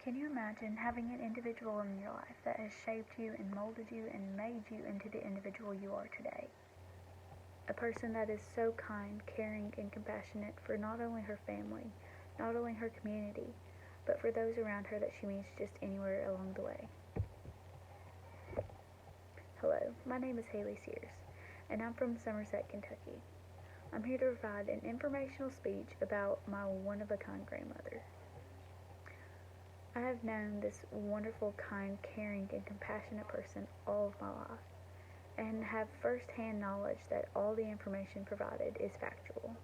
Can you imagine having an individual in your life that has shaped you and molded you and made you into the individual you are today? A person that is so kind, caring, and compassionate for not only her family, not only her community, but for those around her that she meets just anywhere along the way. Hello, my name is Hayley Sears, and I'm from Somerset, Kentucky. I'm here to provide an informational speech about my one-of-a-kind grandmother. I have known this wonderful, kind, caring, and compassionate person all of my life, and have first-hand knowledge that all the information provided is factual.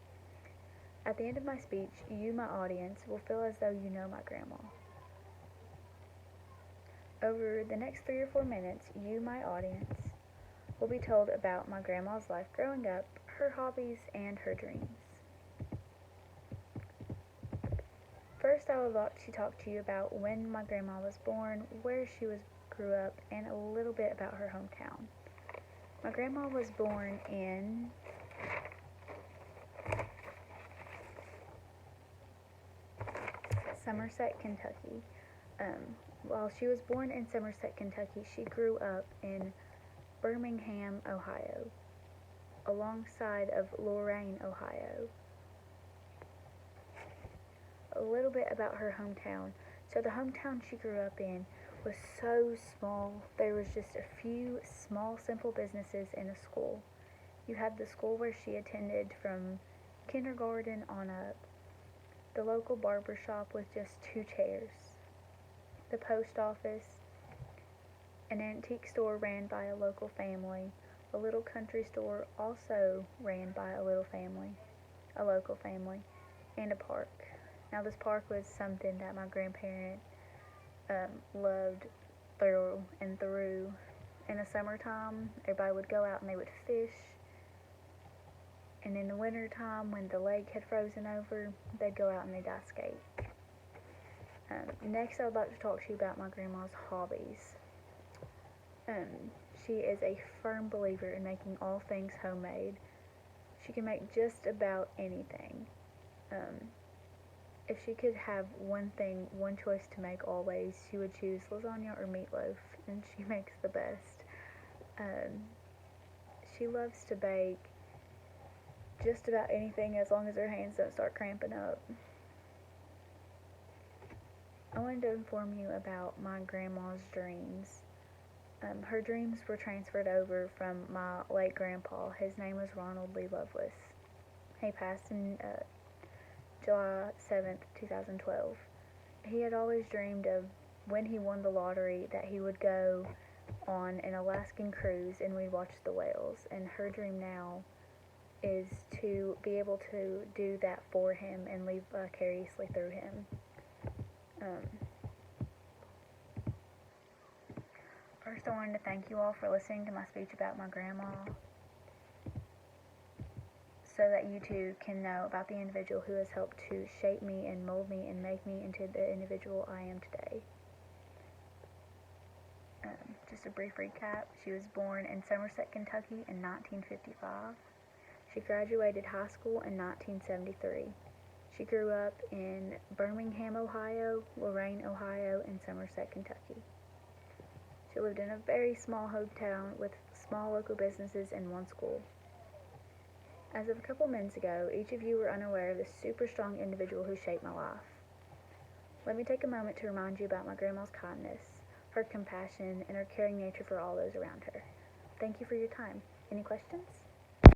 At the end of my speech, you, my audience, will feel as though you know my grandma. Over the next 3 or 4 minutes, you, my audience, will be told about my grandma's life growing up, her hobbies, and her dreams. First, I would like to talk to you about when my grandma was born, where she grew up, and a little bit about her hometown. My grandma was born in Somerset, Kentucky. While she was born in Somerset, Kentucky, she grew up in Birmingham, Ohio, alongside of Lorain, Ohio. A little bit about her hometown. So the hometown she grew up in was so small. There was just a few small, simple businesses and a school. You had the school where she attended from kindergarten on up, the local barber shop with just 2 chairs, the post office, an antique store ran by a local family, a little country store also ran by a local family, and a park. Now this park was something that my grandparent loved through and through. In the summertime, everybody would go out and they would fish. And in the wintertime, when the lake had frozen over, they'd go out and they'd ice skate. Next, I would like to talk to you about my grandma's hobbies. She is a firm believer in making all things homemade. She can make just about anything. If she could have one choice to make always, she would choose lasagna or meatloaf, and she makes the best. She loves to bake just about anything as long as her hands don't start cramping up. I wanted to inform you about my grandma's dreams. Her dreams were transferred over from my late grandpa. His name was Ronald Lee Lovelace. He passed in July 7th, 2012. He had always dreamed of, when he won the lottery, that he would go on an Alaskan cruise and we'd watch the whales. And her dream now is to be able to do that for him and live vicariously through him. First, I wanted to thank you all for listening to my speech about my grandma, so that you too can know about the individual who has helped to shape me and mold me and make me into the individual I am today. Just a brief recap. She was born in Somerset, Kentucky in 1955. She graduated high school in 1973. She grew up in Birmingham, Ohio, Lorain, Ohio, and Somerset, Kentucky. She lived in a very small hometown with small local businesses and 1 school. As of a couple minutes ago, each of you were unaware of the super strong individual who shaped my life. Let me take a moment to remind you about my grandma's kindness, her compassion, and her caring nature for all those around her. Thank you for your time. Any questions?